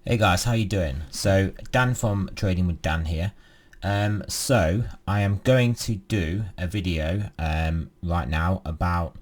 Hey guys, how you doing? So Dan from Trading with Dan here. So I am going to do a video right now about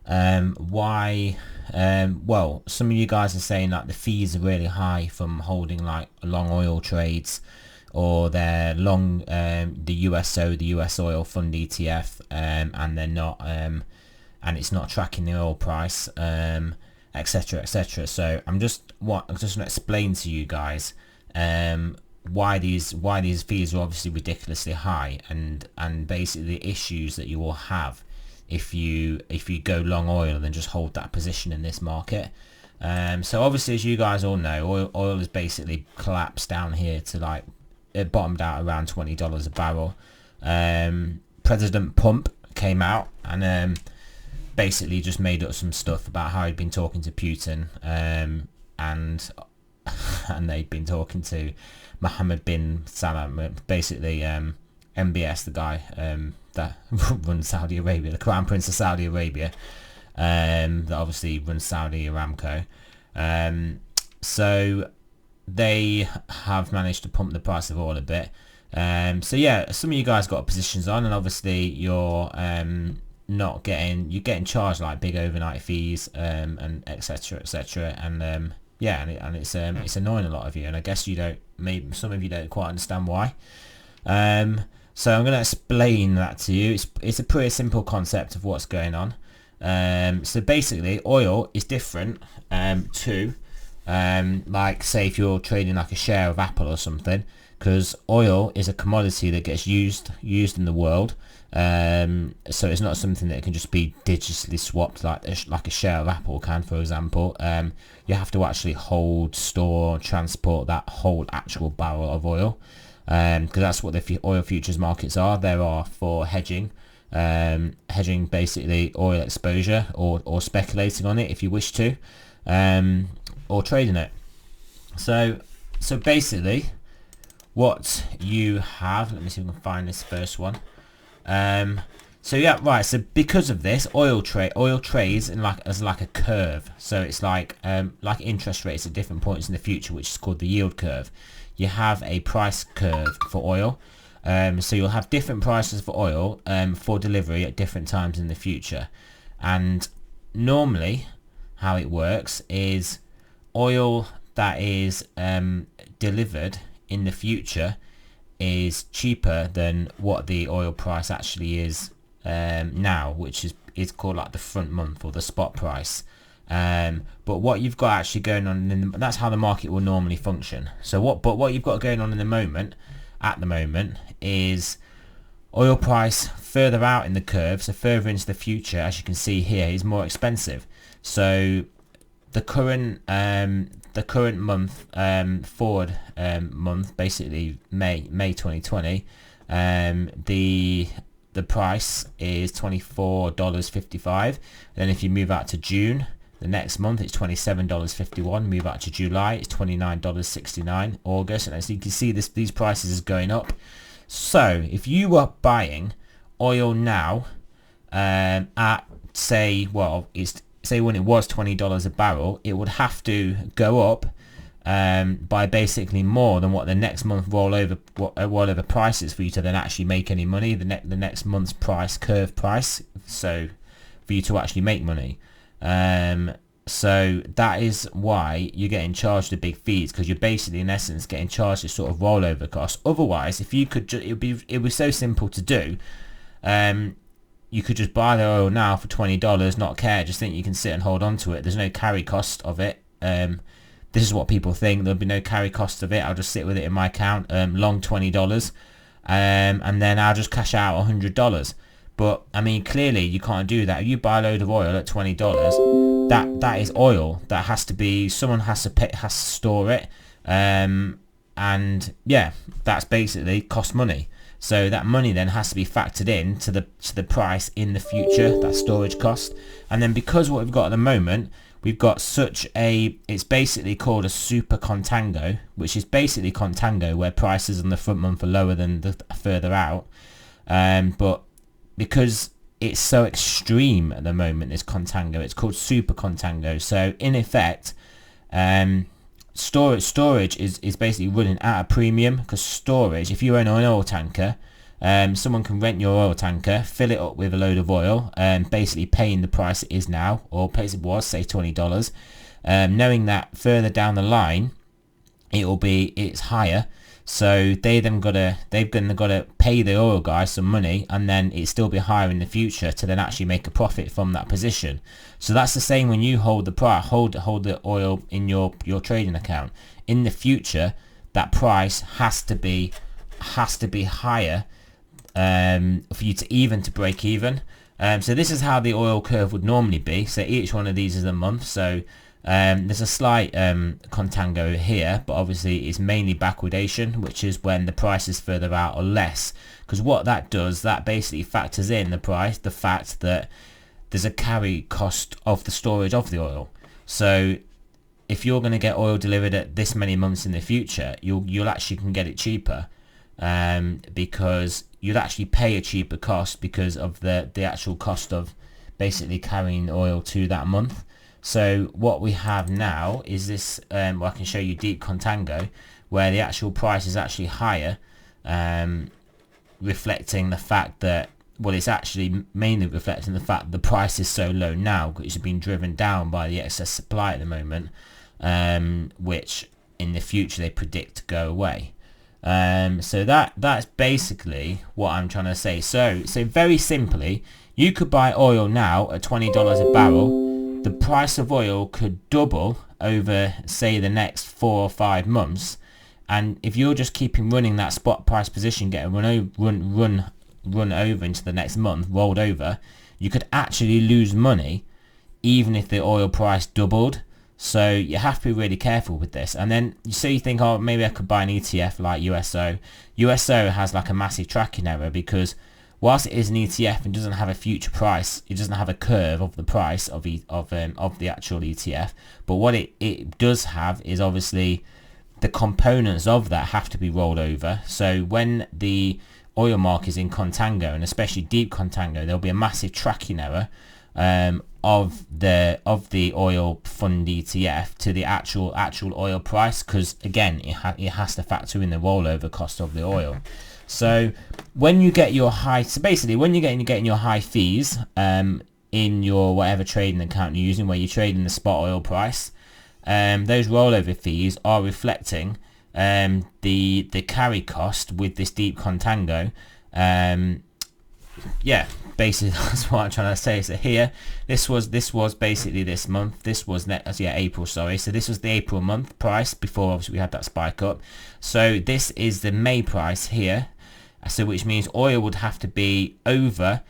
why well, some of you guys are saying that the fees are really high from holding like long oil trades, or they're long the USO, the US oil fund ETF, and they're not and it's not tracking the oil price, etc, etc. So I'm just going to explain to you guys why these fees are obviously ridiculously high, and basically the issues that you will have if you go long oil and then just hold that position in this market. So obviously, as you guys all know, oil has basically collapsed down here to like, it bottomed out around $20 a barrel. President Pump came out and basically just made up some stuff about how he'd been talking to Putin, and they'd been talking to Mohammed bin Salman, basically MBS, the guy that runs Saudi Arabia, the Crown Prince of Saudi Arabia, that obviously runs Saudi Aramco. So they have managed to pump the price of oil a bit. So yeah, some of you guys got positions on, and obviously you're you're getting charged like big overnight fees, and etc, and yeah, and it's annoying a lot of you, and I guess maybe some of you don't quite understand why. So I'm going to explain that to you. It's a pretty simple concept of what's going on. So basically, oil is different to like, say, if you're trading like a share of Apple or something, because oil is a commodity that gets used in the world. So it's not something that can just be digitally swapped like a share of Apple can, for example. You have to actually hold, store, transport that whole actual barrel of oil, because that's what the oil futures markets are. They are for hedging, basically oil exposure, or speculating on it if you wish to, or trading it. So basically what you have, let me see if I can find this first one. So yeah, right, so because of this, oil trades in as like a curve. So it's like interest rates at different points in the future, which is called the yield curve. You have a price curve for oil. So you'll have different prices for oil for delivery at different times in the future. And normally how it works is oil that is delivered in the future is cheaper than what the oil price actually is now, which is called like the front month or the spot price. But what you've got actually going on, that's how the market will normally function. So what you've got going on at the moment is oil price further out in the curve, so further into the future, as you can see here, is more expensive. So the current month, forward month, basically May 2020, the price is $24.55. Then if you move out to June, the next month it's $27.51. Move out to July, it's $29.69. August, and as you can see, these prices is going up. So if you were buying oil now at say when it was $20 a barrel, it would have to go up by basically more than what the next month rollover price is for you to then actually make any money. The next month's curve price, so for you to actually make money. So that is why you're getting charged the big fees, because you're basically in essence getting charged a sort of rollover cost. Otherwise, if you could, it was so simple to do. You could just buy the oil now for $20, not care, just think you can sit and hold on to it. There's no carry cost of it. This is what people think. There'll be no carry cost of it. I'll just sit with it in my account, long $20, and then I'll just cash out $100. But I mean, clearly you can't do that. If you buy a load of oil at $20, that is oil that has to be, someone has to store it, and yeah, that's basically cost money. So that money then has to be factored in to the price in the future, that storage cost. And then because what we've got at the moment, we've got it's basically called a super contango, which is basically contango where prices on the front month are lower than the further out. But because it's so extreme at the moment, this contango, it's called super contango. So in effect, storage is basically running at a premium, because storage, if you own an oil tanker, someone can rent your oil tanker, fill it up with a load of oil, basically paying the price it is now, or price it was, say $20, knowing that further down the line it's higher. So they've then gotta pay the oil guy some money, and then it still be higher in the future to then actually make a profit from that position. So that's the same when you hold the price, hold the oil in your trading account. In the future, that price has to be higher for you to break even. So this is how the oil curve would normally be. So each one of these is a month. So there's a slight contango here, but obviously it's mainly backwardation, which is when the price is further out or less. Because what that does, that basically factors in the price, the fact that there's a carry cost of the storage of the oil. So if you're going to get oil delivered at this many months in the future, you'll actually can get it cheaper, because you'll actually pay a cheaper cost because of the actual cost of basically carrying oil to that month. So what we have now is this, well, I can show you deep contango, where the actual price is actually higher, reflecting the fact that, well, it's actually mainly reflecting the fact the price is so low now, which has been driven down by the excess supply at the moment, which in the future they predict to go away. So that's basically what I'm trying to say. So very simply, you could buy oil now at $20 a barrel. The price of oil could double over, say, the next 4 or 5 months, and if you're just keeping running that spot price position, getting run over into the next month, rolled over, you could actually lose money even if the oil price doubled. So you have to be really careful with this. And then you think, oh, maybe I could buy an ETF like USO. USO has like a massive tracking error, because whilst it is an ETF and doesn't have a future price, it doesn't have a curve of the price of the actual ETF. But what it does have is obviously the components of that have to be rolled over. So when the oil market is in contango, and especially deep contango, there'll be a massive tracking error of the oil fund ETF to the actual oil price, because again it has to factor in the rollover cost of the oil. So when you get your high, when you're getting your high fees in your whatever trading account you're using, where you're trading the spot oil price, those rollover fees are reflecting the carry cost with this deep contango. Yeah, basically that's what I'm trying to say. So here, this was basically this month. This was April, sorry. So this was the April month price before obviously we had that spike up. So this is the May price here. So which means oil would have to be over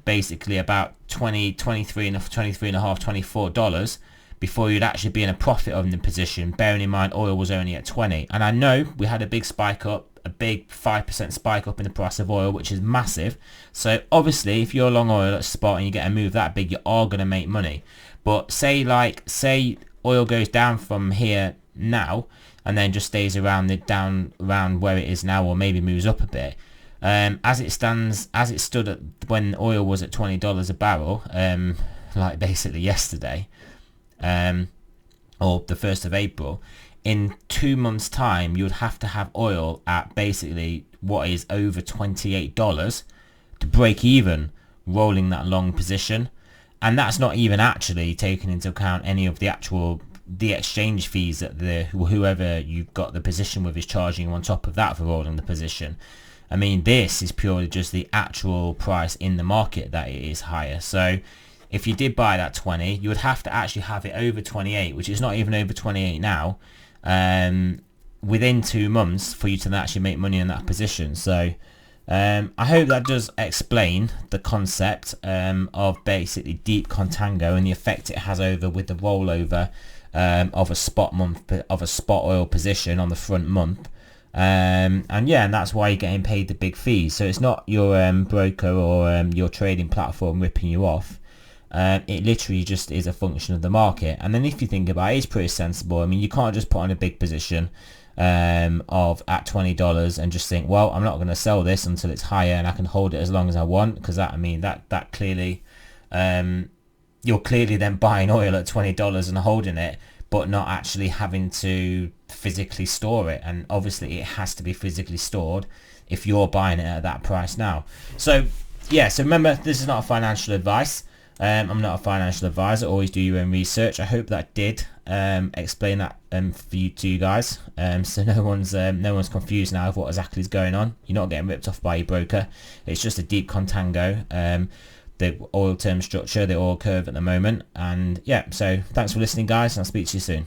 basically about $24 before you'd actually be in a profit on the position, bearing in mind oil was only at 20. And I know we had a big spike up, a big 5% spike up in the price of oil, which is massive. So obviously if you're long oil at spot and you get a move that big, you are going to make money. But say oil goes down from here now and then just stays around around where it is now, or maybe moves up a bit. As it stood when oil was at $20 a barrel, like basically yesterday, or the 1st of April, in 2 months time you would have to have oil at basically what is over $28 to break even rolling that long position. And that's not even actually taking into account any of the exchange fees that whoever you've got the position with is charging on top of that for rolling the position. I mean, this is purely just the actual price in the market that it is higher. So if you did buy that 20, you would have to actually have it over 28, which is not even over 28 now, within 2 months for you to actually make money in that position. So I hope that does explain the concept of basically deep contango and the effect it has over with the rollover of a spot oil position on the front month. And that's why you're getting paid the big fees. So it's not your broker or your trading platform ripping you off. It literally just is a function of the market. And then if you think about it, it's pretty sensible. I mean, you can't just put on a big position at $20 and just think, well, I'm not going to sell this until it's higher and I can hold it as long as I want, because that clearly you're clearly then buying oil at $20 and holding it but not actually having to physically store it. And obviously it has to be physically stored if you're buying it at that price now. So yeah, so remember, this is not a financial advice. I'm not a financial advisor. Always do your own research. I hope that did explain that for you, to you guys, so no one's confused now of what exactly is going on. You're not getting ripped off by your broker. It's just a deep contango, the oil term structure, the oil curve at the moment. And yeah, so thanks for listening, guys, and I'll speak to you soon.